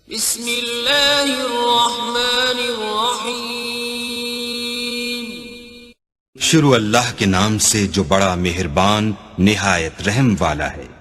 बिस्मिल्लाहिर्रहमानिर्रहीम। शुरू अल्लाह के नाम से जो बड़ा मेहरबान निहायत रहम वाला है।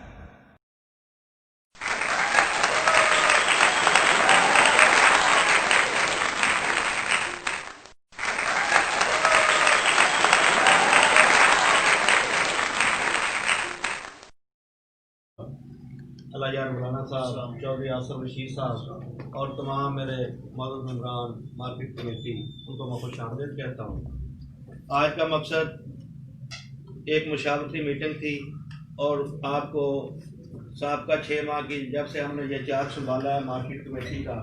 अल्लाह मौलाना साहब, चौधरी आसफ रशीद साहब और तमाम मेरे मौजूद मेम्बरान मार्केट कमेटी, उनको मैं खुश आमदीद कहता हूँ। आज का मकसद एक मुशावरती मीटिंग थी और आपको साहब का 6 माह की जब से हमने ये चार्ज संभाला है मार्केट कमेटी का,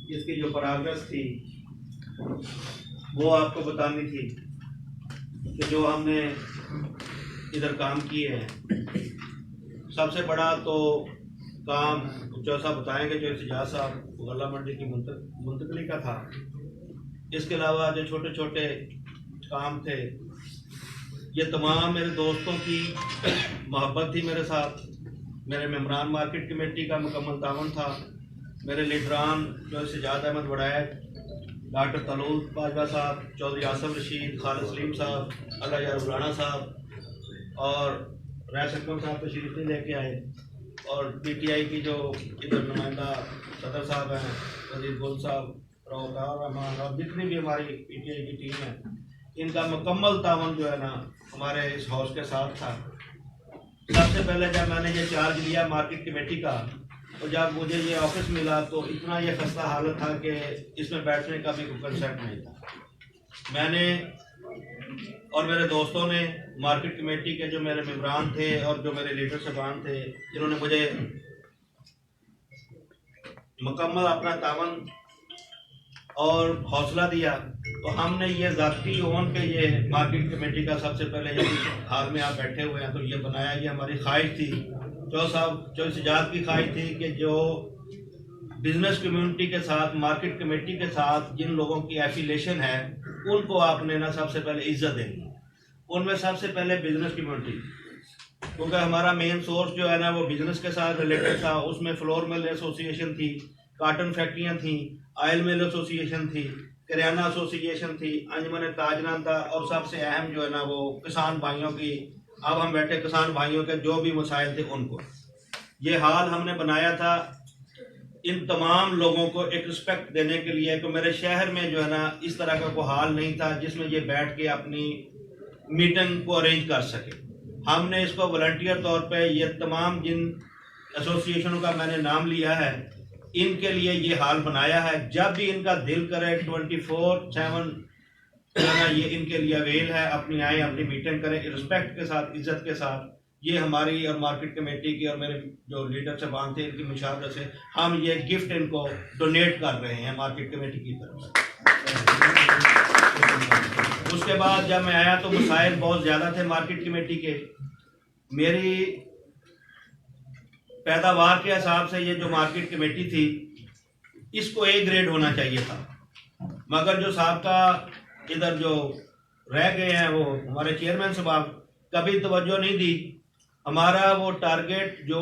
इसकी जो प्रोग्रेस थी वो आपको बतानी थी कि जो हमने इधर काम किए हैं। सबसे बड़ा तो काम चौसा बताएंगे जो इजाज़ साहब गल्ला मंडी की मुंतकली का था। इसके अलावा जो छोटे छोटे काम थे, ये तमाम मेरे दोस्तों की मोहब्बत थी मेरे साथ। मेरे मेम्बरान मार्केट कमेटी का मुकम्मल तावन था। मेरे लीडरान जो इजाज़ अहमद वड़ैक, डॉक्टर तलूल बाजवा साहब, चौधरी आसफ रशीद, खालिद सलीम साहब, अल्लाह मौलाना साहब और रैस अकरम साहब तशरीफ नहीं लेके आए, और पीटीआई की जो इधर नुमाइंदा सदर साहब हैं, वजीर गुल साहब, रहमान और जितनी भी हमारी पीटीआई की टीम है, इनका मुकम्मल तावन जो है ना हमारे इस हाउस के साथ था। सबसे पहले जब मैंने ये चार्ज लिया मार्केट कमेटी का, और जब मुझे ये ऑफिस मिला तो इतना ये खस्ता हालत था कि इसमें बैठने का भी कोई कंसेप्ट नहीं था। मैंने और मेरे दोस्तों ने, मार्केट कमेटी के जो मेरे मेम्बरान थे और जो मेरे लीडर साहबान थे, जिन्होंने मुझे मुकम्मल अपना तावन और हौसला दिया, तो हमने ये ज़ाती ओन पे ये मार्केट कमेटी का सबसे पहले ये हाल में आप बैठे हुए हैं तो ये बनाया। ये हमारी ख्वाहिश थी, जो इजाज़ की ख्वाहिश थी कि जो बिजनेस कम्युनिटी के साथ, मार्केट कमेटी के साथ जिन लोगों की एफिलेशन है, उनको आपने ना सबसे पहले इज्जत देनी। उनमें सबसे पहले बिजनेस कम्युनिटी, क्योंकि हमारा मेन सोर्स जो है ना वो बिजनेस के साथ रिलेटेड था। उसमें फ्लोर मिल एसोसिएशन थी, काटन फैक्ट्रियाँ थी, ऑयल मिल एसोसिएशन थी, किराना एसोसिएशन थी, अंजुमन ताजरान था, और सबसे अहम जो है ना वो किसान भाइयों की, अब हम बैठे किसान भाइयों के जो भी मसाइल थे उनको, ये हाल हमने बनाया था इन तमाम लोगों को एक रिस्पेक्ट देने के लिए। कि मेरे शहर में जो है ना इस तरह का कोई हाल नहीं था जिसमें ये बैठ के अपनी मीटिंग को अरेंज कर सके। हमने इसको वॉलंटियर तौर पे ये तमाम जिन एसोसिएशनों का मैंने नाम लिया है, इनके लिए ये हाल बनाया है। जब भी इनका दिल करे 24/7 जो है ना ये इनके लिए अवेल है, अपनी आए अपनी मीटिंग करें रिस्पेक्ट के साथ, इज्जत के साथ। ये हमारी और मार्केट कमेटी की और मेरे जो लीडर साहब थे इनकी मुशावरत से हम ये गिफ्ट इनको डोनेट कर रहे हैं मार्केट कमेटी की तरफ से। उसके बाद जब मैं आया तो मसाइल बहुत ज़्यादा थे मार्केट कमेटी के। मेरी पैदावार के हिसाब से ये जो मार्केट कमेटी थी इसको A ग्रेड होना चाहिए था, मगर जो साहब का इधर जो रह गए हैं वो हमारे चेयरमैन साहब कभी तवज्जो नहीं दी। हमारा वो टारगेट जो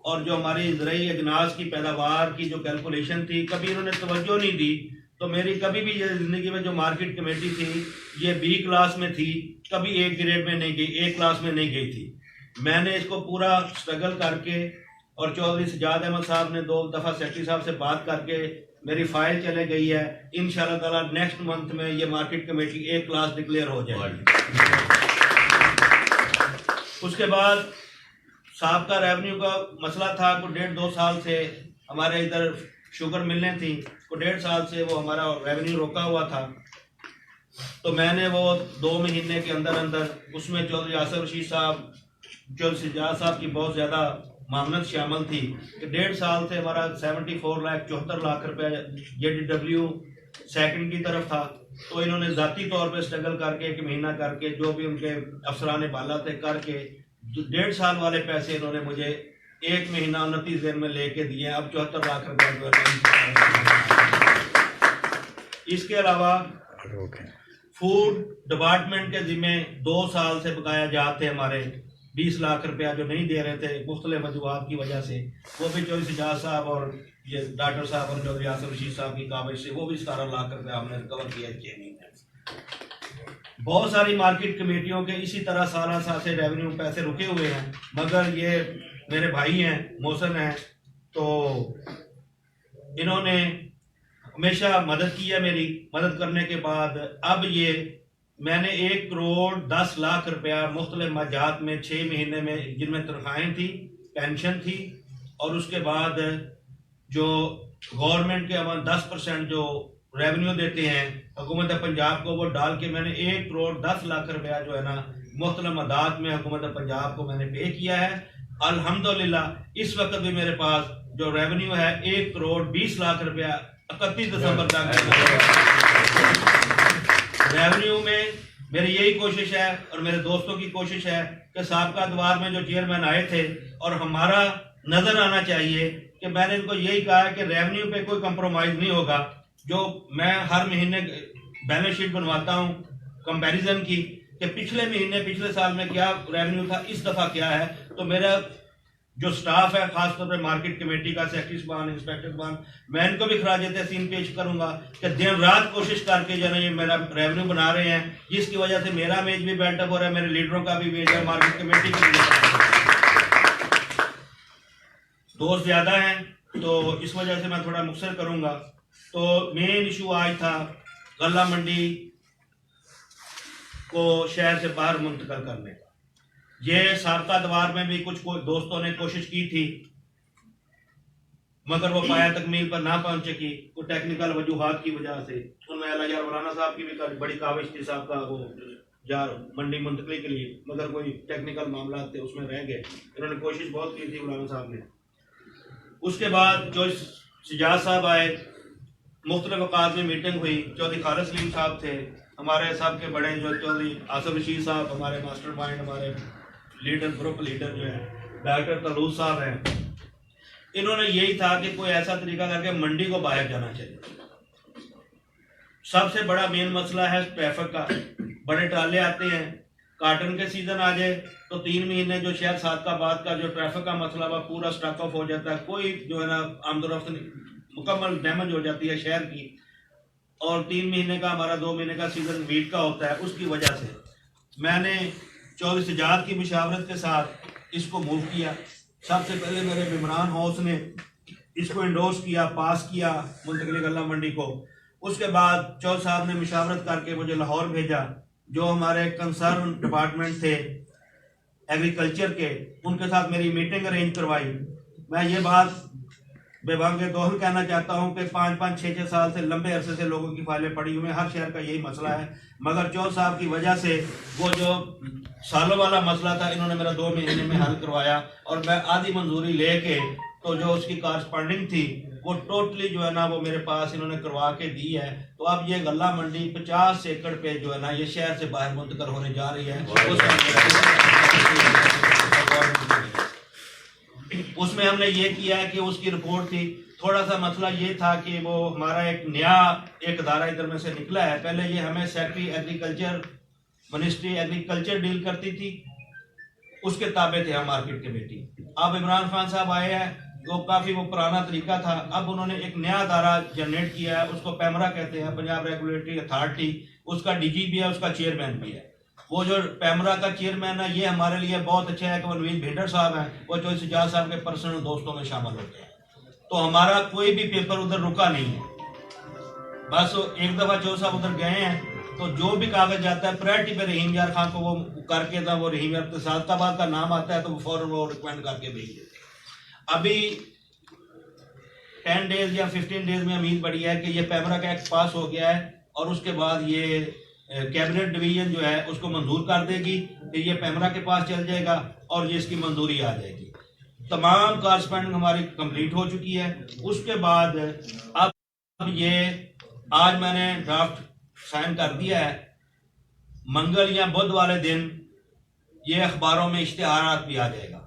और जो हमारी ज़राई अजनास की पैदावार की जो कैलकुलेशन थी, कभी इन्होंने तवज्जो नहीं दी। तो मेरी कभी भी ये ज़िंदगी में जो मार्केट कमेटी थी ये B क्लास में थी, कभी A ग्रेड में नहीं गई, A क्लास में नहीं गई थी। मैंने इसको पूरा स्ट्रगल करके, और चौधरी इजाज़ अहमद साहब ने 2 दफ़ा सेक्रेटरी साहब से बात करके मेरी फाइल चले गई है। इंशाअल्लाह ताला नेक्स्ट मंथ में ये market committee A class declare हो जाएगी। उसके बाद साहब का रेवेन्यू का मसला था। को 1.5-2 साल से हमारे इधर शुगर मिलने थी, को 1.5 साल से वो हमारा रेवेन्यू रोका हुआ था। तो मैंने वो 2 महीने के अंदर अंदर उसमें चौधरी आसफ रशीद साहब, चौधरी इजाज़ साहब की बहुत ज़्यादा मामनत शामिल थी कि 1.5 साल से हमारा 74 लाख रुपए JDW सेकंड की तरफ था। तो इन्होंने ज़ाती तौर पे स्ट्रगल करके 1 महीना करके जो भी उनके अफसरान बाला थे करके 1.5 साल वाले पैसे इन्होंने मुझे 1 महीना 29 दिन में लेके दिए। अब 74 लाख रुपए। इसके अलावा फूड डिपार्टमेंट के जिम्मे 2 साल से बकाया जाते हमारे 20 लाख रुपया जो नहीं दे रहे थे मुख्तलिफ वजूहात की वजह से, वो भी चौधरी सिजाद साहब और ये डॉक्टर साहब और चौधरी आसफ रशीद साहब की काबिज से वो भी 17 लाख रुपया हमने रिकवर किया 6 महीने। बहुत सारी मार्केट कमेटियों के इसी तरह साल से रेवेन्यू पैसे रुके हुए हैं, मगर ये मेरे भाई हैं मोहसिन हैं, तो इन्होंने हमेशा मदद की है। मेरी मदद करने के बाद अब ये मैंने 1 करोड़ 10 लाख रुपया मुख्तलिफ मजात में 6 महीने में, जिनमें तनख्वाहें थी, पेंशन थी, और उसके बाद जो गवर्नमेंट के अमन 10% जो रेवेन्यू देते हैं हुकूमत पंजाब को, वो डाल के मैंने 1 करोड़ 10 लाख रुपया जो है ना मुख्तलिफ मदाद में हुकूमत पंजाब को मैंने पे किया है। अल्हम्दुलिल्लाह इस वक्त भी मेरे पास जो रेवेन्यू है 1 करोड़ 20 लाख रुपया 31 दिसंबर तक रेवेन्यू में मेरी यही कोशिश है और मेरे दोस्तों की कोशिश है कि साबका दवार में जो चेयरमैन आए थे, और हमारा नजर आना चाहिए कि मैंने इनको यही कहा है कि रेवेन्यू पे कोई कंप्रोमाइज नहीं होगा। जो मैं हर महीने बैलेंस शीट बनवाता हूँ कंपैरिजन की कि पिछले महीने पिछले साल में क्या रेवेन्यू था, इस दफा क्या है, तो मेरा जो स्टाफ है खासतौर पर मार्केट कमेटी का सेक्रेटरी साहब, इंस्पेक्टर साहब, मैं इनको भी खराज तहसीन पेश करूंगा कि दिन रात कोशिश करके जो है ये मेरा रेवेन्यू बना रहे हैं, जिसकी वजह से मेरा इमेज भी बिल्डअप हो रहा है, मेरे लीडरों का भी इमेज है, मार्केट कमेटी की भी। दोस्त ज्यादा हैं तो इस वजह से मैं थोड़ा मुख्तसर करूंगा। तो मेन इशू आज था गल्ला मंडी को शहर से बाहर मुंतकिल करने का। ये साबका दवार में भी कुछ दोस्तों ने कोशिश की थी, मगर वो पाया तकमील पर ना पहुंच सकी, वो टेक्निकल वजूहात की वजह से। उनमें यार मौलाना साहब की भी बड़ी काविश थी साहब का वो जार मंडी मुंतकली के लिए, मगर कोई टेक्निकल मामला थे उसमें रह गए। इन्होंने कोशिश बहुत की थी मौलाना साहब ने। उसके बाद जो सिजाद साहब आए, मुख्तलिफ अवकात में मीटिंग हुई, चौधरी खालिद सलीम साहब थे, हमारे सब के बड़े जो चौधरी आसफ रशीद साहब, हमारे मास्टर माइंड, हमारे लीडर, ग्रुप लीडर जो है डॉक्टर तलूस साहब हैं। इन्होंने यही था कि कोई ऐसा तरीका करके मंडी को बाहर जाना चाहिए। सबसे बड़ा मेन मसला है ट्रैफिक का। बड़े ट्राले आते हैं, काटन के सीजन आ जाए तो 3 महीने जो शहर सादकाबाद का जो ट्रैफिक का मसला वह पूरा स्टक ऑफ हो जाता है, कोई जो है ना आमदोरफ्त मुकम्मल डैमेज हो जाती है शहर की। और 3 महीने का हमारा 2 महीने का सीजन वीट का होता है। उसकी वजह से मैंने चौधरी सिजाद की मुशावरत के साथ इसको मूव किया। सबसे पहले मेरे इमरान हाउस ने इसको इंडोर्स किया, पास किया मुंतकिल गल्ला मंडी को। उसके बाद चौधरी साहब ने मुशावरत करके मुझे लाहौर भेजा, जो हमारे कंसर्न डिपार्टमेंट थे एग्रीकल्चर के, उनके साथ मेरी मीटिंग अरेंज करवाई। मैं ये बात बेबांगे दोहन कहना चाहता हूं कि 5-5, 6-6 साल से लंबे अरसे से लोगों की फाइलें पड़ी हुई हैं, हर शहर का यही मसला है, मगर चौधरी साहब की वजह से वो जो सालों वाला मसला था इन्होंने मेरा 2 महीने में हल करवाया। और मैं आधी मंजूरी लेके तो जो उसकी कॉरस्पॉन्डिंग थी वो टोटली जो है ना वो मेरे पास इन्होंने करवा के दी है। तो अब ये गल्ला मंडी 50 एकड़ पे जो है ना ये शहर से बाहर मुंतकिल होने जा रही है। उसमें हमने ये किया है कि उसकी रिपोर्ट थी। थोड़ा सा मसला ये था कि वो हमारा एक नया अदारा इधर में से निकला है। पहले ये हमें secretary agriculture, ministry agriculture deal करती थी, उसके ताबे थे हम मार्केट कमेटी। अब इमरान खान साहब आए हैं, तो काफी वो पुराना तरीका था। अब उन्होंने एक नया अदारा जनरेट किया है, उसको पैमरा कहते हैं, पंजाब रेगुलेटरी अथॉरिटी। उसका डीजी भी है, उसका चेयरमैन भी है। वो जो पैमरा का चेयरमैन है ये हमारे लिए बहुत अच्छा है कि मनवीर भेंडर साहब हैं, वो चौधरी सिजाद साहब के पर्सनल दोस्तों में शामिल होते हैं। तो हमारा कोई भी पेपर उधर रुका नहीं है। बस एक दफा चौधरी साहब उधर गए हैं तो जो भी कागज जाता है प्रायोरिटी पे रहीम यार खान को वो करके था, वो रहीम यार सादकाबाद का नाम आता है तो वो फौरन वो रिकमेंड करके भेज देते हैं। अभी 10 डेज या 15 डेज में उम्मीद बढ़ी है कि ये पैमरा का एक्ट पास हो गया है और उसके बाद ये कैबिनेट डिवीजन जो है उसको मंजूर कर देगी, फिर ये पैमरा के पास चल जाएगा और ये इसकी मंजूरी आ जाएगी। तमाम कॉरस्पॉन्डिंग हमारी कंप्लीट हो चुकी है। उसके बाद अब ये आज मैंने ड्राफ्ट साइन कर दिया है। मंगल या बुध वाले दिन ये अखबारों में इश्तिहारात भी आ जाएगा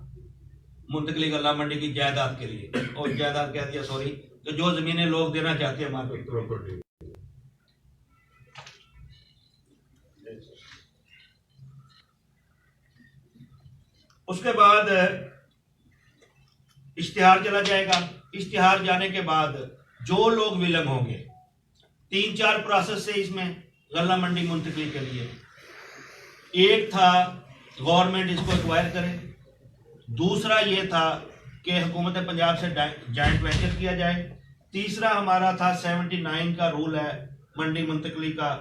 मुंतकिल गल्ला मंडी की जायदाद के लिए, और जायदाद कह दिया सॉरी, तो जो जमीनें लोग देना चाहते हैं मार्केट प्रॉपर्टी। उसके बाद इश्तिहार चला जाएगा। इश्तिहार जाने के बाद जो लोग विलंग होंगे, 3-4 प्रोसेस से इसमें गल्ला मंडी मुंतकिल के लिए। एक था गवर्नमेंट इसको एक्वायर करे, दूसरा ये था कि हुकूमत पंजाब से जॉइंट वेंचर किया जाए, तीसरा हमारा था 79 का रूल है मंडी मुंतकली का,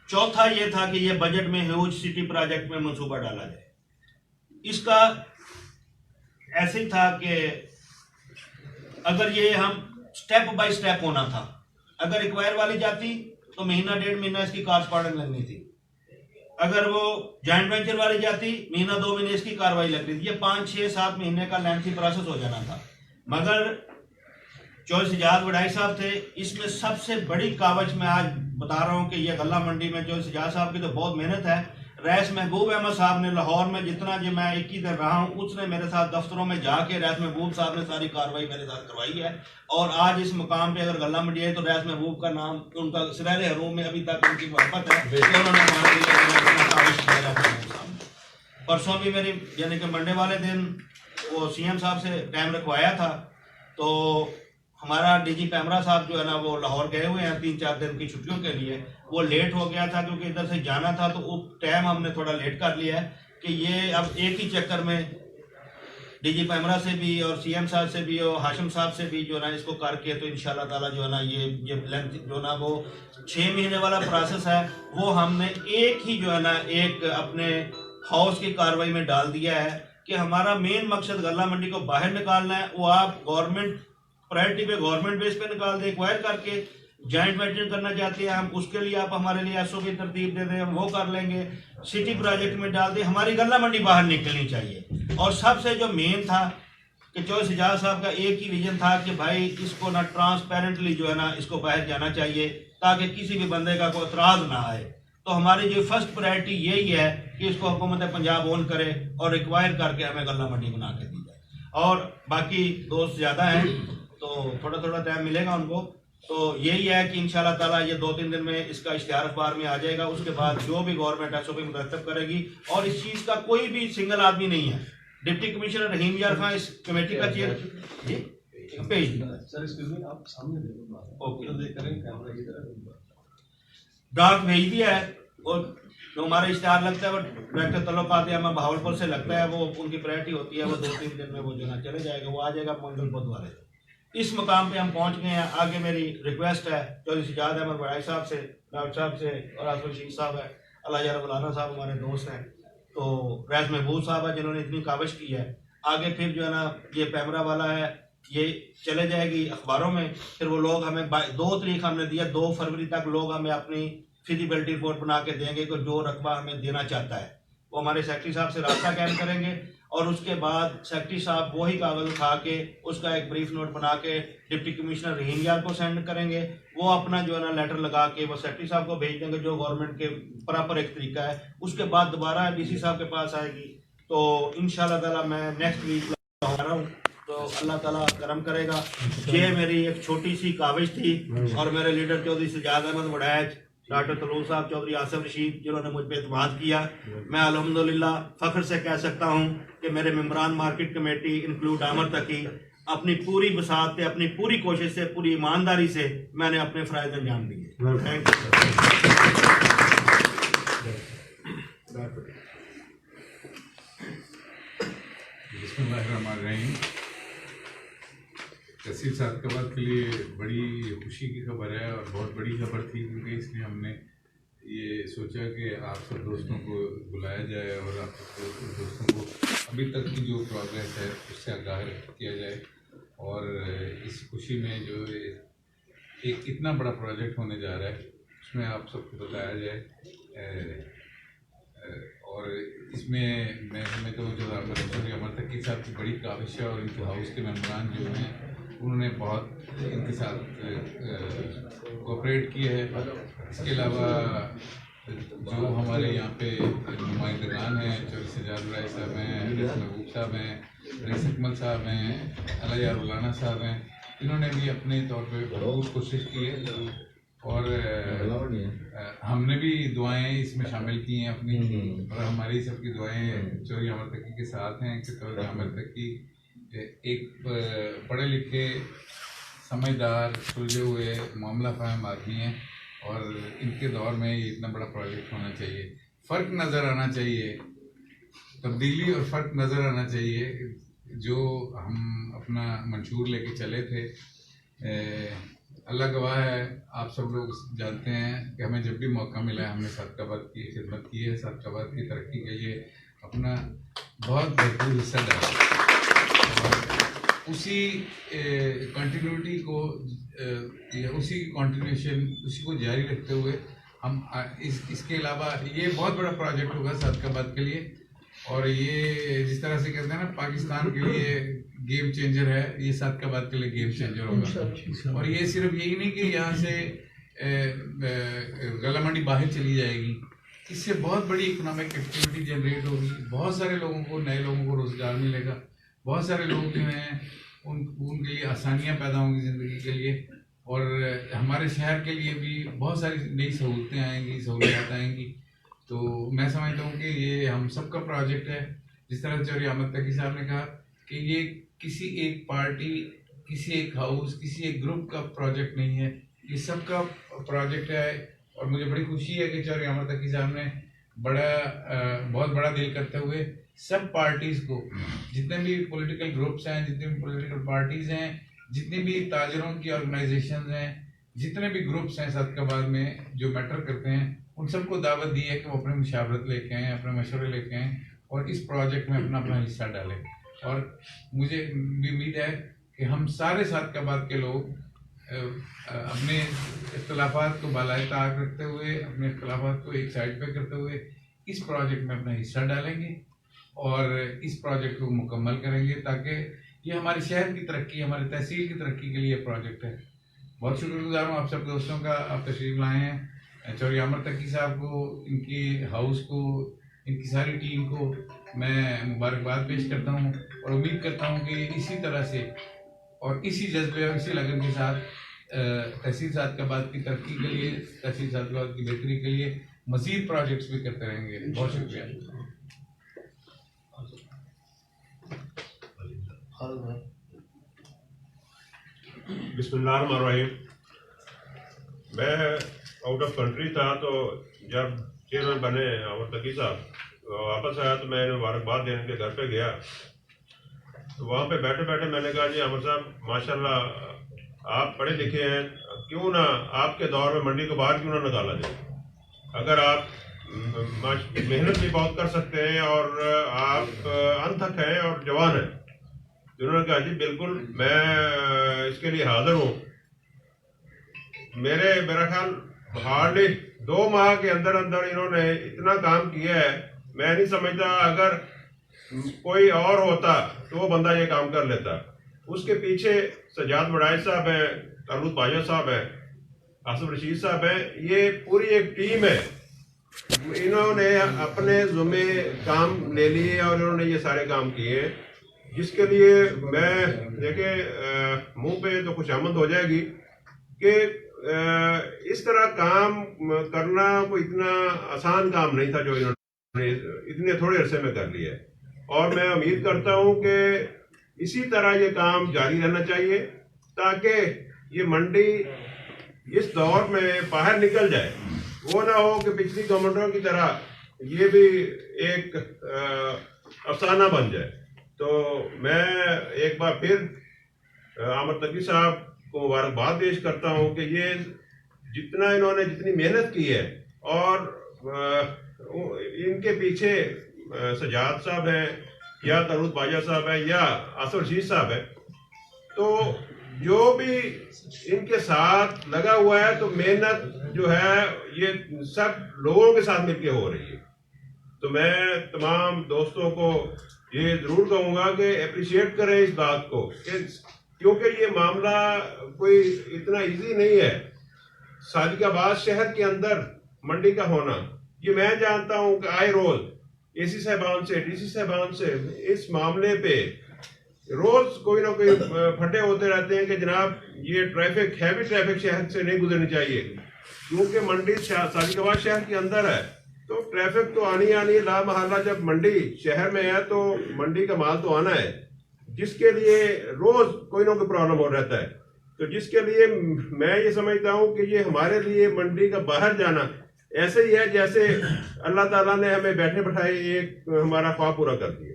चौथा ये था कि ये बजट में ह्यूज सिटी प्रोजेक्ट में मंसूबा डाला जाए। इसका ऐसे ही था कि अगर ये हम स्टेप बाय स्टेप होना था, अगर एक्वायर वाली जाती तो महीना 1.5 महीना इसकी कॉरस्पॉन्डिंग लगनी थी, अगर वो जॉइंट वेंचर वाली जाती महीना 2 महीने इसकी कार्रवाई लगती थी, ये 5-6-7 महीने का लेंथी प्रोसेस हो जाना था। मगर चौधरी सिजाद वडाई साहब थे, इसमें सबसे बड़ी कावज मैं आज बता रहा हूँ कि ये गल्ला मंडी में चौधरी सिजाद साहब की तो बहुत मेहनत है। रईस महबूब अहमद साहब ने लाहौर में जितना जो मैं 21 दिन रहा हूँ, उसने मेरे साथ दफ्तरों में जाके रईस महबूब साहब ने सारी कार्रवाई मेरे साथ करवाई है। और आज इस मुकाम पे अगर गल्ला मंडी है तो रईस महबूब का नाम, उनका सिराज हरूम में अभी तक उनकी मोहब्बत है, उन्होंने हमारे लिए। परसों भी मेरी यानी कि मंडे वाले दिन वो CM साहब से टाइम रखवाया था, तो हमारा DG पैमरा साहब जो है ना वो लाहौर गए हुए हैं 3-4 दिन की छुट्टियों के लिए। वो लेट हो गया था क्योंकि इधर से जाना था, तो वो टाइम हमने थोड़ा लेट कर लिया है कि ये अब एक ही चक्कर में DG पैमरा से भी और CM साहब से भी और हाशिम साहब से भी जो है ना इसको करके तो इंशाल्लाह ताला जो है ना ये लेंथ जो ना वो 6 महीने वाला प्रोसेस है, वो हमने एक ही जो है ना एक अपने हाउस की कार्रवाई में डाल दिया है कि हमारा मेन मकसद गल्ला मंडी को बाहर निकालना है। वो आप गवर्नमेंट प्रायोरिटी पे गवर्नमेंट बेस पे निकाल दे, एक्वायर करके जॉइंट वेंचर करना चाहते हैं हम, उसके लिए आप हमारे लिए SOP तरतीब दे दें, हम वो कर लेंगे। सिटी प्रोजेक्ट में डाल दे, हमारी गल्ला मंडी बाहर निकलनी चाहिए। और सबसे जो मेन था कि चौधरी सिजाद साहब का एक ही विजन था कि भाई इसको ना ट्रांसपेरेंटली जो है ना इसको बाहर जाना चाहिए ताकि किसी भी बंदे का कोई एतराज ना आए। तो हमारी जो फर्स्ट प्रायोरिटी यही है कि इसको हुकूमत पंजाब ओन करे और रिक्वायर करके हमें गल्ला मंडी बना के दी जाए। और बाकी दोस्त ज़्यादा हैं तो थोड़ा थोड़ा टाइम मिलेगा उनको, तो यही है कि इंशाल्लाह ताला ये 2-3 दिन में इसका इश्तिहार अखबार में आ जाएगा। उसके बाद जो भी गवर्नमेंट SOP मुरतब करेगी, और इस चीज़ का कोई भी सिंगल आदमी नहीं है। डिप्टी कमिश्नर रहीम यार खान इस कमेटी का चेयर पेज आप सामने ड्राफ्ट भेज दिया है, और जो हमारा इश्तिहार लगता है वो डायरेक्टर तल्लुकात या बहावलपुर से लगता है, वो उनकी प्रायोरिटी होती है, वो 2-3 दिन में वो जो ना चले जाएगा, वो आ जाएगा मंगल बुध वाले। इस मकाम पे हम पहुंच गए हैं। आगे मेरी रिक्वेस्ट है चौधरी सिजाद अहमद वडाई साहब से, डॉक्टर साहब से, और आसफ रशीद साहब है, अल्लाह रब्बुल साहब हमारे दोस्त हैं, तो रईस महबूब साहब है जिन्होंने इतनी काविश की है। आगे फिर जो है ना ये पैमरा वाला है, ये चले जाएगी अखबारों में, फिर वो लोग हमें 2 तारीख हमने दिया, 2 फरवरी तक लोग हमें अपनी फिजिबिलिटी रिपोर्ट बना के देंगे कि जो रकबा हमें देना चाहता है। वो हमारे सेक्रेटरी साहब से रास्ता कायम करेंगे, और उसके बाद सेक्रेटरी साहब वही कागज उठा के उसका एक ब्रीफ नोट बना के डिप्टी कमिश्नर रहीम यार को सेंड करेंगे। वो अपना जो है ना लेटर लगा के वो सेक्रेटरी साहब को भेज देंगे, जो गवर्नमेंट के प्रॉपर एक तरीका है। उसके बाद दोबारा DC साहब के पास आएगी, तो इंशाल्लाह ताला मैं नेक्स्ट वीक आ रहा हूँ, तो अल्लाह ताला करम करेगा। ये मेरी एक छोटी सी काविश थी, और मेरे लीडर चौधरी सिजाद अहमद वडाई, डॉक्टर तलूर साहब, चौधरी आसफ रशीद, जिन्होंने मुझ पर एतमाद किया, मैं अल्हम्दुलिल्लाह फ़ख्र से कह सकता हूँ कि मेरे मेंबरान मार्केट कमेटी इंक्लूड आमर तक ही अपनी पूरी बसात से, अपनी पूरी कोशिश से, पूरी ईमानदारी से मैंने अपने फ़राइज़ अंजाम दिए। Thank you. तहसील साहब के बाद के लिए बड़ी खुशी की खबर है, और बहुत बड़ी खबर थी, क्योंकि इसलिए हमने ये सोचा कि आप सब दोस्तों को बुलाया जाए और आप सब दोस्तों को अभी तक की जो प्रोग्रेस है उससे आगाह किया जाए, और इस खुशी में जो एक इतना बड़ा प्रोजेक्ट होने जा रहा है उसमें आप सबको बताया जाए। और इसमें मैं समझता हूँ जो अमर तकी साहब की बड़ी काविश है, और इनके हाउस के मेम्बरान जो हैं उन्होंने बहुत इनके साथ कोऑपरेट किया है। इसके अलावा जो हमारे यहाँ पे नुमाइंदगान हैं, चौधरी सिजाद वडाई साहब हैं, रईस महबूब साहब हैं, रईस अकमल साहब हैं, अल्लाह रब्बुल साहब हैं, इन्होंने भी अपने तौर पे बहुत कोशिश की है, और हमने भी दुआएं इसमें शामिल की हैं अपनी, और हमारी सबकी दुआएं चौधरी अमर तकी के साथ हैं कि चौधरी अमर तकी एक पढ़े लिखे, समझदार, सुलझे हुए, मामला फहम आदमी हैं, और इनके दौर में ये इतना बड़ा प्रोजेक्ट होना चाहिए। फ़र्क नज़र आना चाहिए, तब्दीली और फ़र्क नज़र आना चाहिए। जो हम अपना मंशूर लेके चले थे, अल्लाह गवाह है, आप सब लोग जानते हैं कि हमें जब भी मौका मिला है हमने सादकाबाद की खिदमत की है, सादकाबाद की तरक्की के लिए अपना बहुत भरपूर हिस्सा डाला, और उसी कंटिन्यूटी को उसी कंटिन्यूशन उसी को जारी रखते हुए हम इसके अलावा ये बहुत बड़ा प्रोजेक्ट होगा सादकाबाद के लिए। और ये जिस तरह से कहते हैं ना, पाकिस्तान के लिए गेम चेंजर है, ये सादकाबाद के लिए गेम चेंजर होगा। और ये सिर्फ यही नहीं कि यहाँ से गला मंडी बाहर चली जाएगी, इससे बहुत बड़ी इकोनॉमिक एक्टिविटी जनरेट होगी, बहुत सारे लोगों को, नए लोगों को रोज़गार मिलेगा, बहुत सारे लोग जो हैं उनके लिए आसानियाँ पैदा होंगी ज़िंदगी के लिए, और हमारे शहर के लिए भी बहुत सारी नई सहूलतें आएंगी, सहूलियात आएंगी। तो मैं समझता हूँ कि ये हम सबका प्रोजेक्ट है। जिस तरह चौधरी अहमद तकी साहब ने कहा कि ये किसी एक पार्टी, किसी एक हाउस, किसी एक ग्रुप का प्रोजेक्ट नहीं है, ये सबका प्रोजेक्ट है। और मुझे बड़ी खुशी है कि चौधरी अहमद तकी साहब ने बहुत बड़ा दिल करते हुए सब पार्टीज़ को, जितने भी पॉलिटिकल ग्रुप्स हैं, जितने भी पॉलिटिकल पार्टीज़ हैं, जितनी भी ताजरों की ऑर्गेनाइजेशंस हैं, जितने भी ग्रुप्स हैं सादकाबाद में जो मैटर करते हैं, उन सबको दावत दी है कि वो अपनी मुशावरत लेके आएँ, अपने मशवरे लेके आएँ और इस प्रोजेक्ट में अपना अपना हिस्सा डालें। और मुझे भी उम्मीद है कि हम सारे सादकाबाद के लोग अपने इख्तलाफात को बालाए ताक रखते हुए, अपने इख्तलाफात को एक साइड पे करते हुए इस प्रोजेक्ट में अपना हिस्सा डालेंगे और इस प्रोजेक्ट को मुकम्मल करेंगे, ताकि ये हमारे शहर की तरक्की, हमारे तहसील की तरक्की के लिए प्रोजेक्ट है। बहुत शुक्रगुजार हूँ आप सब दोस्तों का, आप तशरीफ़ लाए हैं। चौधरी अमर तकी साहब को, इनकी हाउस को, इनकी सारी टीम को मैं मुबारकबाद पेश करता हूँ और उम्मीद करता हूँ कि इसी तरह से और इसी जज्बे और इसी लगन के साथ तहसील सादकाबाद की तरक्की के लिए, तहसील सादकाबाद की बेहतरी के लिए मज़ीद प्रोजेक्ट्स भी करते रहेंगे। बहुत शुक्रिया। बिस्मिल्लाहिर्रहमानिर्रहीम। मैं आउट ऑफ कंट्री था, तो जब चेयरमैन बने अमर तकी साहब वापस आया तो मैं मुबारकबाद देने के घर पे गया। तो वहाँ पे बैठे बैठे मैंने कहा, जी अमर साहब माशाल्लाह आप पढ़े लिखे हैं, क्यों ना आपके दौर में मंडी को बाहर क्यों ना निकाला जाए, अगर आप मेहनत भी बहुत कर सकते हैं और आप अनथक हैं और जवान हैं। तो उन्होंने कहा, जी बिल्कुल मैं इसके लिए हाजिर हूँ। मेरा ख्याल हार्डली 2 माह के अंदर अंदर इन्होंने इतना काम किया है, मैं नहीं समझता अगर कोई और होता तो वो बंदा ये काम कर लेता। उसके पीछे सजाद बड़ाई साहब हैं, तलूत बाजा साहब हैं, आसिफ रशीद साहब हैं, ये पूरी एक टीम है। इन्होंने अपने ज़ुम्मे काम ले लिए और इन्होंने ये सारे काम किए, जिसके लिए मैं देखे मुंह पे तो खुशामद हो जाएगी कि इस तरह काम करना कोई इतना आसान काम नहीं था जो इन्होंने इतने थोड़े अरसे में कर लिया है। और मैं उम्मीद करता हूं कि इसी तरह ये काम जारी रहना चाहिए, ताकि ये मंडी इस दौर में बाहर निकल जाए। वो ना हो कि पिछली गवर्नमेंटों की तरह ये भी एक अफसाना बन जाए। तो मैं एक बार फिर अमर तकी साहब को मुबारकबाद पेश करता हूँ कि ये जितनी मेहनत की है, और इनके पीछे सजाद साहब हैं या तलूत बाजा साहब हैं या आसिफ रशीद साहब हैं, तो जो भी इनके साथ लगा हुआ है, तो मेहनत जो है ये सब लोगों के साथ मिलके हो रही है। तो मैं तमाम दोस्तों को ये जरूर कहूँगा कि अप्रिशिएट करें इस बात को, क्योंकि ये मामला कोई इतना इजी नहीं है। सादिकाबाद शहर के अंदर मंडी का होना, ये मैं जानता हूँ कि आए रोज एसी साहबान से, डीसी साहबान से इस मामले पे रोज कोई ना कोई फटे होते रहते हैं कि जनाब ये ट्रैफिक हैवी ट्रैफिक शहर से नहीं गुजरनी चाहिए, क्योंकि मंडी साजिदवाद शहर के अंदर है, तो ट्रैफिक तो आनी है ला महल्ला। जब मंडी शहर में है तो मंडी का माल तो आना है, जिसके लिए रोज कोई ना कोई प्रॉब्लम हो रहता है। तो जिसके लिए मैं ये समझता हूँ कि ये हमारे लिए मंडी का बाहर जाना ऐसे ही है जैसे अल्लाह ताला ने हमें बैठे बैठाए एक हमारा ख्वाब पूरा कर दिया।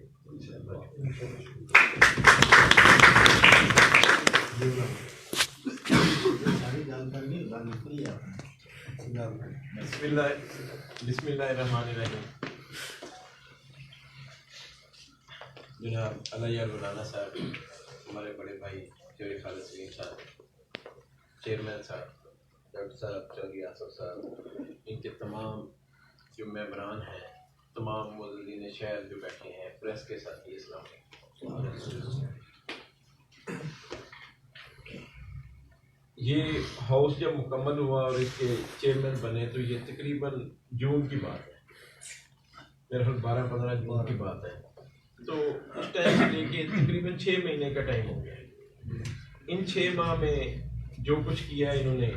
बिस्मिल्लाहिर्रहमानिर्रहीम। जनाब अलाया मौलाना साहब, हमारे बड़े भाई चौधरी खालिद सलीम साहब, चेयरमैन साहब डॉक्टर साहब चौधरी आसफ साहब, इनके तमाम जो मेंबरान हैं, तमाम मौजूदीन शहर जो बैठे हैं, प्रेस के साथी, इस्लाम। ये हाउस जब मुकम्मल हुआ और इसके चेयरमैन बने तो ये तकरीबन जून की बात है, मेरे ख्याल 12-15 जून की बात है। तो उस टाइम से लेके तकरीबन 6 महीने का टाइम हो गया। इन 6 माह में जो कुछ किया इन्होंने,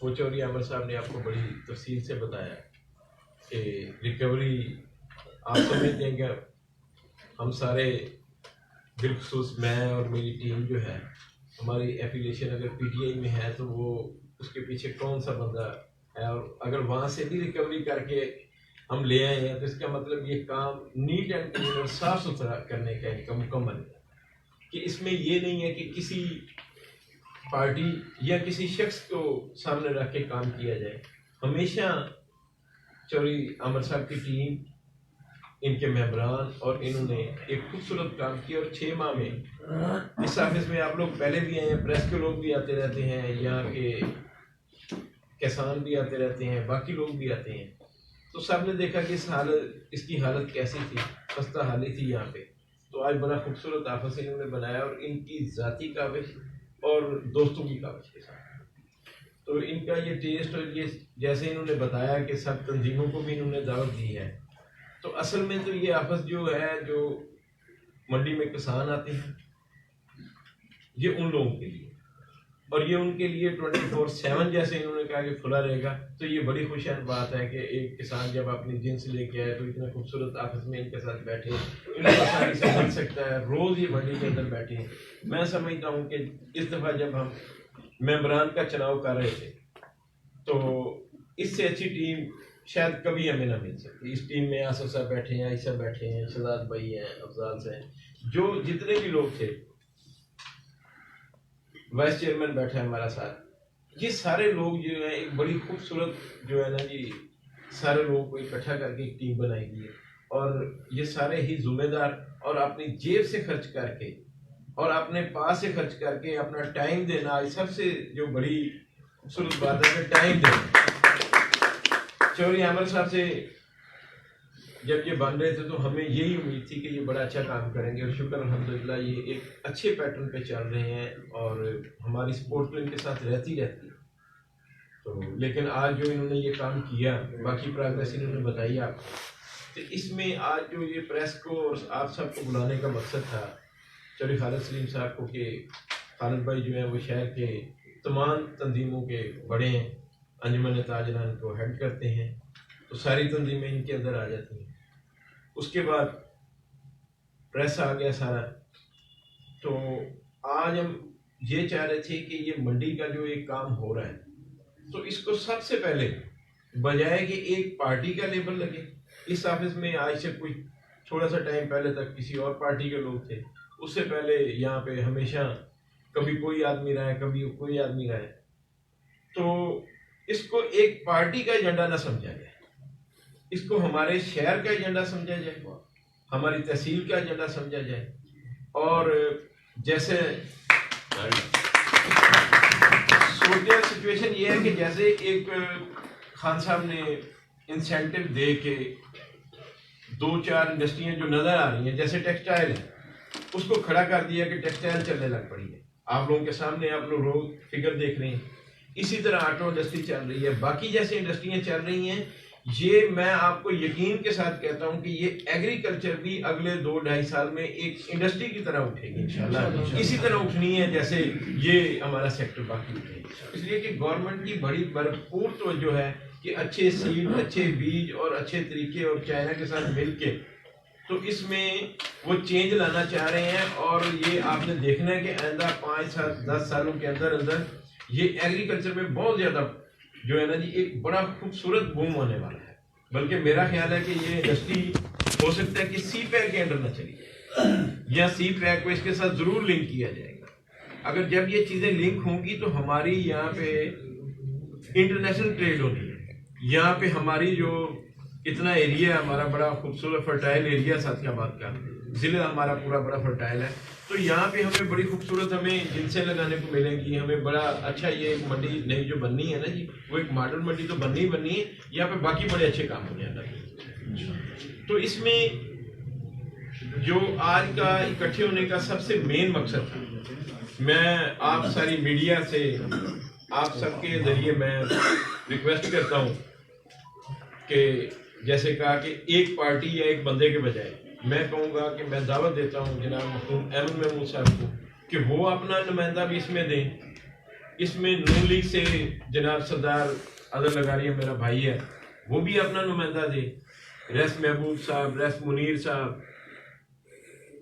वो चौधरी आमिर साहब ने आपको बड़ी तफसील से बताया कि रिकवरी आप समझते हैं कि हम सारे बिलखसूस मैं और मेरी टीम जो है, हमारी एफिलिएशन अगर पीटीआई में है तो वो उसके पीछे कौन सा बंदा है, और अगर वहाँ से भी रिकवरी करके हम ले आए हैं तो इसका मतलब ये काम नीट एंड क्लीन और साफ सुथरा करने का इनका मुकम्मल है कि इसमें ये नहीं है कि किसी पार्टी या किसी शख्स को सामने रख के काम किया जाए। हमेशा चौधरी आमिर साहब की टीम, इनके मेंबरान और इन्होंने एक खूबसूरत काम किया। और 6 माह में इस ऑफिस में आप लोग पहले भी आए हैं, प्रेस के लोग भी आते रहते हैं, यहाँ के किसान भी आते रहते हैं, बाकी लोग भी आते हैं, तो सब ने देखा कि इसकी हालत कैसी थी, खस्ता हाली थी यहाँ पे। तो आज बड़ा खूबसूरत ऑफिस इन्होंने बनाया और इनकी ज़ाती काविश और दोस्तों की काविश के साथ। तो इनका ये टेस्ट और ये जैसे इन्होंने बताया कि सब तंजीमों को भी इन्होंने दावत दी है, तो असल में तो ये ऑफिस जो है, जो मंडी में किसान आते हैं, ये उन लोगों के लिए, और ये उनके लिए 24/7 जैसे इन्होंने कहा कि खुला रहेगा। तो ये बड़ी खुशहाल बात है कि एक किसान जब अपनी जिन्स लेके आए तो इतना खूबसूरत ऑफिस में इनके साथ बैठे, इनको आसानी से मिल सकता है, रोज़ ये मंडी के अंदर बैठे। मैं समझता हूँ कि इस दफ़ा जब हम मेंबरान का चुनाव कर रहे थे तो इससे अच्छी टीम शायद कभी हमें ना मिल सकती। इस टीम में आसफ साहब बैठे हैं, आयशा बैठे हैं, शहजाद भाई हैं, अफजाल से हैं, जो जितने भी लोग थे, वाइस चेयरमैन बैठा है हमारा साथ, ये सारे लोग जो है एक बड़ी खूबसूरत जो है ना जी, सारे लोगों को इकट्ठा करके एक टीम बनाई गई है। और ये सारे ही जिम्मेदार और अपनी जेब से खर्च करके और अपने पास से खर्च करके अपना टाइम देना, सबसे जो बड़ी खूबसूरत बात है कि टाइम देना। चौधरी आमिर साहब से जब ये बन रहे थे तो हमें यही उम्मीद थी कि ये बड़ा अच्छा काम करेंगे, और शुक्र अल्हम्दुलिल्लाह ये एक अच्छे पैटर्न पे चल रहे हैं और हमारी सपोर्ट तो इनके साथ रहती है। तो लेकिन आज जो इन्होंने ये काम किया, बाकी प्रोग्रेस इन्होंने बताई आपको, तो इसमें आज जो ये प्रेस को और आप सबको बुलाने का मकसद था चौधरी खालिद सलीम साहब को, कि खालिद भाई जो है वो शहर के तमाम तंजीमों के बड़े हैं, अंजुमन ताजरान को हेड करते हैं, तो सारी तंजीमें इनके अंदर आ जाती हैं। उसके बाद प्रेस आ गया सारा। तो आज हम ये चाह रहे थे कि ये मंडी का जो एक काम हो रहा है, तो इसको सबसे पहले बजाय कि एक पार्टी का लेबल लगे, इस ऑफिस में आज से कुछ थोड़ा सा टाइम पहले तक किसी और पार्टी के लोग थे, उससे पहले यहाँ पे हमेशा कभी कोई आदमी रहा है, कभी कोई आदमी रहा है, तो इसको एक पार्टी का एजेंडा ना समझा जाए, इसको हमारे शहर का एजेंडा समझा जाए, हमारी तहसील का एजेंडा समझा जाए। और जैसे सोचिए सिचुएशन ये है कि जैसे एक खान साहब ने इंसेंटिव दे के 2-4 इंडस्ट्रियां जो नजर आ रही हैं, जैसे टेक्सटाइल है, उसको खड़ा कर दिया कि टेक्सटाइल चलने लग पड़ी है। आप लोगों के सामने आप लोग रोज फिगर देख रहे हैं। इसी तरह ऑटो इंडस्ट्री चल रही है, बाकी जैसे इंडस्ट्रियां चल रही हैं, ये मैं आपको यकीन के साथ कहता हूं कि ये एग्रीकल्चर भी अगले 2-2.5 साल में एक इंडस्ट्री की तरह उठेगी इंशाल्लाह। इसी तरह उठनी है जैसे ये हमारा सेक्टर बाकी उठेगा। इसलिए कि गवर्नमेंट की बड़ी भरपूर तवज्जो है कि अच्छे सीड, अच्छे बीज और अच्छे तरीके और चाइना के साथ मिलके तो इसमें वो चेंज लाना चाह रहे हैं। और ये आपने देखना है कि आइंदा 5-10 सालों के अंदर अंदर ये एग्रीकल्चर में बहुत ज्यादा जो है ना जी एक बड़ा खूबसूरत बूम होने वाला है। बल्कि मेरा ख्याल है कि ये इंडस्ट्री हो सकता है कि सी पैक के अंडर ना चली जाए या सी पैक को इसके साथ जरूर लिंक किया जाएगा। अगर जब ये चीजें लिंक होंगी तो हमारी यहाँ पे इंटरनेशनल ट्रेड होनी है। यहाँ पे हमारी जो इतना एरिया हमारा बड़ा खूबसूरत फर्टाइल एरिया साथियाबाद का जिला हमारा पूरा बड़ा फर्टाइल है, तो यहाँ पे हमें बड़ी खूबसूरत हमें जिनसे लगाने को मिलेंगी। हमें बड़ा अच्छा ये एक मंडी नई जो बननी है ना जी, वो एक मॉडल मंडी तो बननी ही बननी है। यहाँ पे बाकी बड़े अच्छे काम होने लगे। तो इसमें जो आज का इकट्ठे होने का सबसे मेन मकसद था, मैं आप सारी मीडिया से आप सबके जरिए मैं रिक्वेस्ट करता हूँ कि जैसे कहा कि एक पार्टी या एक बंदे के बजाय मैं कहूँगा कि मैं दावत देता हूँ जनाब मखदूम अहमद महमूद साहब को कि वो अपना नुमाइंदा भी इसमें दें। इसमें नून लीग से जनाब सरदार अदर लगारी मेरा भाई है, वो भी अपना नुमाइंदा दे। रैस महबूब साहब, रैस मुनीर साहब,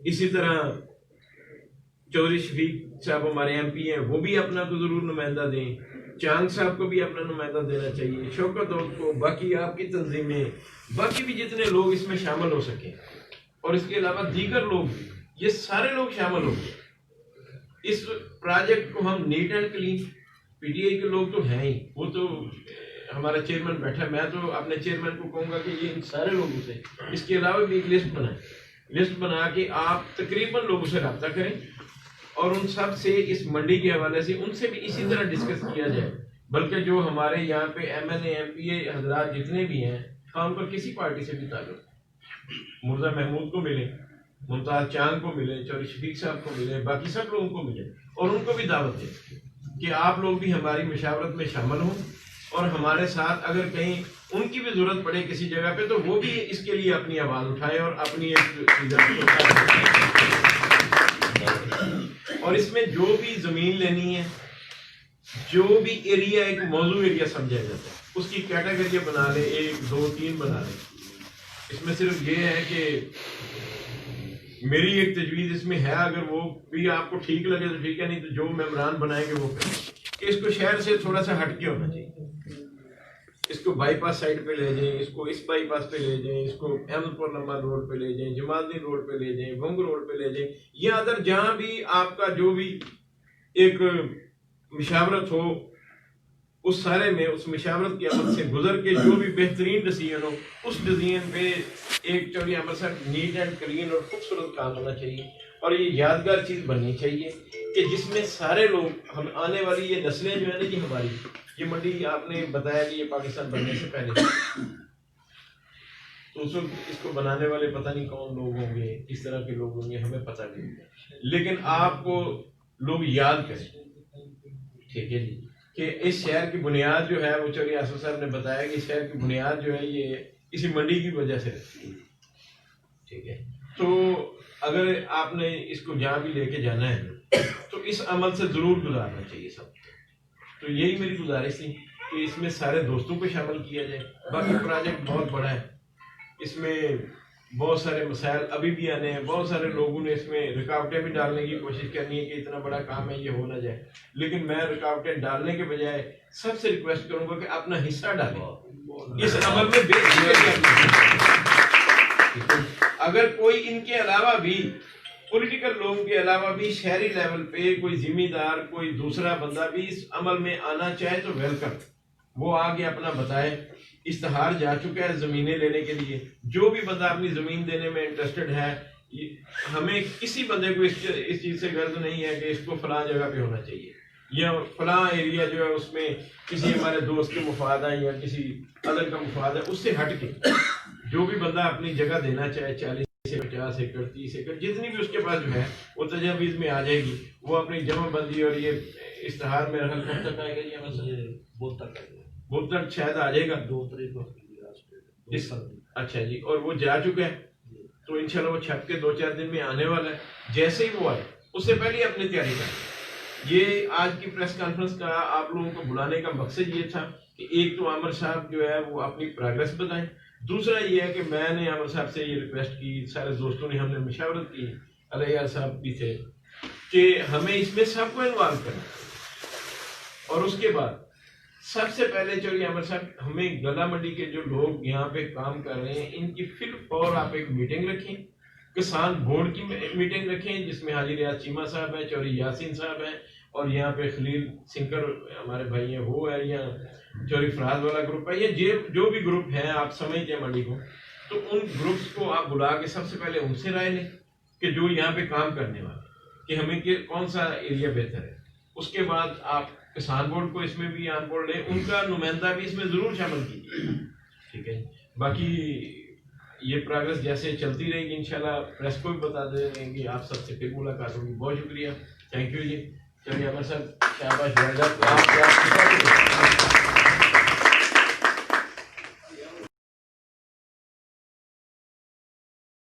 इसी तरह चौधरी शफीक साहब हमारे MP हैं, वो भी अपना तो जरूर नुमाइंदा दें। चांग साहब को भी अपना नुमाइंदा देना चाहिए, शौकत दौलत को, बाकी आपकी तंजीमें, बाकी भी जितने लोग इसमें शामिल हो सके और इसके अलावा दीगर लोग, ये सारे लोग शामिल हो गए इस प्रोजेक्ट को। हम नीट एंड क्लीन, PTI के लोग तो हैं ही, वो तो हमारा चेयरमैन बैठा है, मैं तो अपने चेयरमैन को कहूँगा कि ये इन सारे लोगों से इसके अलावा भी एक लिस्ट बनाएं। लिस्ट बना के आप तकरीबन लोगों से रब्ता करें और उन सब से इस मंडी के हवाले से उनसे भी इसी तरह डिस्कस किया जाए। बल्कि जो हमारे यहाँ पे MLA MPA हजरात जितने भी हैं, काम पर किसी पार्टी से भी ताल्लुक, मुर्जा महमूद को मिले, मुमताज चांद को मिले, चौधरी शफीक साहब को मिले, बाकी सब लोगों को मिले और उनको भी दावत दें कि आप लोग भी हमारी मशावरत में शामिल हों और हमारे साथ अगर कहीं उनकी भी जरूरत पड़े किसी जगह पे तो वो भी इसके लिए अपनी आवाज उठाए और अपनी और इसमें जो भी जमीन लेनी है, जो भी एरिया एक मौजू एरिया समझा जाता है, उसकी कैटेगरी बना ले, 1, 2, 3 बना ले। इसमें सिर्फ ये है कि मेरी एक तजवीज़ इसमें है, अगर वो भी आपको ठीक लगे तो ठीक है, नहीं तो जो मेम्बरान बनाएंगे वो करें कि इसको शहर से थोड़ा सा हटके होना चाहिए। इसको बाईपास साइड पे ले जाएं, इसको इस बाईपास पे ले जाएं, इसको अहमदपुर लम्बा रोड पे ले जाएं, जमालदीन रोड पे ले जाएं, भंग रोड पे ले जाएं, या अदर जहाँ भी आपका जो भी एक मशावरत हो उस सारे में उस मशावरत के अमल से गुजर के जो भी बेहतरीन डिसीजन हो उस डिसीजन पे एक चौधरी अहमद साहब नीट एंड क्लीन और खूबसूरत काम होना चाहिए। और ये यादगार चीज़ बननी चाहिए कि जिसमें सारे लोग, हम आने वाली ये नस्लें जो है ना जी हमारी, ये मंडी आपने बताया कि ये पाकिस्तान बनने से पहले तो उस वक्त इसको बनाने वाले पता नहीं कौन लोग होंगे, किस तरह के लोग होंगे, हमें पता नहीं, लेकिन आपको लोग याद करें, ठीक है जी, कि इस शहर की बुनियाद जो है वो चौधरी आसफ साहब ने बताया कि इस शहर की बुनियाद जो है ये इसी मंडी की वजह से रखती है, ठीक है। तो अगर आपने इसको जहाँ भी लेके जाना है तो इस अमल से जरूर गुजारना चाहिए सब। तो यही मेरी गुजारिश थी कि इसमें सारे दोस्तों को शामिल किया जाए। बाकी प्रोजेक्ट बहुत बड़ा है, इसमें बहुत सारे मसाइल अभी भी आने हैं, बहुत सारे लोगों ने इसमें रुकावटें भी डालने की कोशिश करनी है कि इतना बड़ा काम है ये हो ना जाए, लेकिन मैं रुकावटें डालने के बजाय सबसे रिक्वेस्ट करूंगा कि अपना हिस्सा डालें इस अमल में। अगर कोई इनके अलावा भी पॉलिटिकल लोगों के अलावा भी शहरी लेवल पे कोई जिम्मेदार कोई दूसरा बंदा भी इस अमल में आना चाहे तो वेलकम, वो आगे अपना बताए। इश्तहार जा चुका है ज़मीनें लेने के लिए, जो भी बंदा अपनी ज़मीन देने में इंटरेस्टेड है, हमें किसी बंदे को इस चीज़ से गर्ज नहीं है कि इसको फलां जगह पे होना चाहिए या फलां एरिया जो है उसमें किसी हमारे दोस्त के मुफाद है या किसी अदर का मुफाद है, उससे हट के जो भी बंदा अपनी जगह देना चाहे 40 से 50 एकड़ 30 एकड़ जितनी भी उसके पास जो है वो तजावीज़ में आ जाएगी। वो अपनी जमाबंदी और ये इश्तहार में कब तक आएगा, ये बुध तक शायद आ जाएगा, 2 तारीख को अच्छा जी, और वो जा चुका है, तो इंशाल्लाह वो छप के 2-4 दिन में आने वाला है। जैसे ही वो आए उससे पहले ही अपनी तैयारी करें। ये आज की प्रेस कॉन्फ्रेंस का आप लोगों को बुलाने का मकसद ये था कि एक तो आमिर साहब जो है वो अपनी प्रोग्रेस बताएं, दूसरा ये है कि मैंने आमिर साहब से ये रिक्वेस्ट की, सारे दोस्तों ने हमने मशावरत की, अलैयार साहब भी थे, कि हमें इसमें सबको इन्वॉल्व करना। और उसके बाद सबसे पहले चलिए आमिर साहब, हमें गला मंडी के जो लोग यहाँ पे काम कर रहे हैं इनकी फिर और आप एक मीटिंग रखें, किसान बोर्ड की मीटिंग रखें, जिसमें हाजी रियाज चीमा साहब है, चौधरी यासीन साहब है, और यहाँ पे खलील सिंकर हमारे भाई हैं वो है, या चौधरी फराज वाला ग्रुप है, या जो भी ग्रुप है आप समझते हैं मंडी को, तो उन ग्रुप्स को आप बुला के सबसे पहले उनसे राय लें कि जो यहाँ पे काम करने वाले, कि हमें कौन सा एरिया बेहतर है। उसके बाद आप किसान बोर्ड को इसमें भी ऑन बोर्ड लें, उनका नुमाइंदा भी इसमें जरूर शामिल कीजिए, ठीक है। बाकी ये प्रोग्रेस जैसे चलती रहेगी इंशाल्लाह प्रेस को भी बता देंगे, आप सबसे फिर मुलाकात होगी। बहुत शुक्रिया, थैंक यू जी। चलिए अमर साहब शाबाश।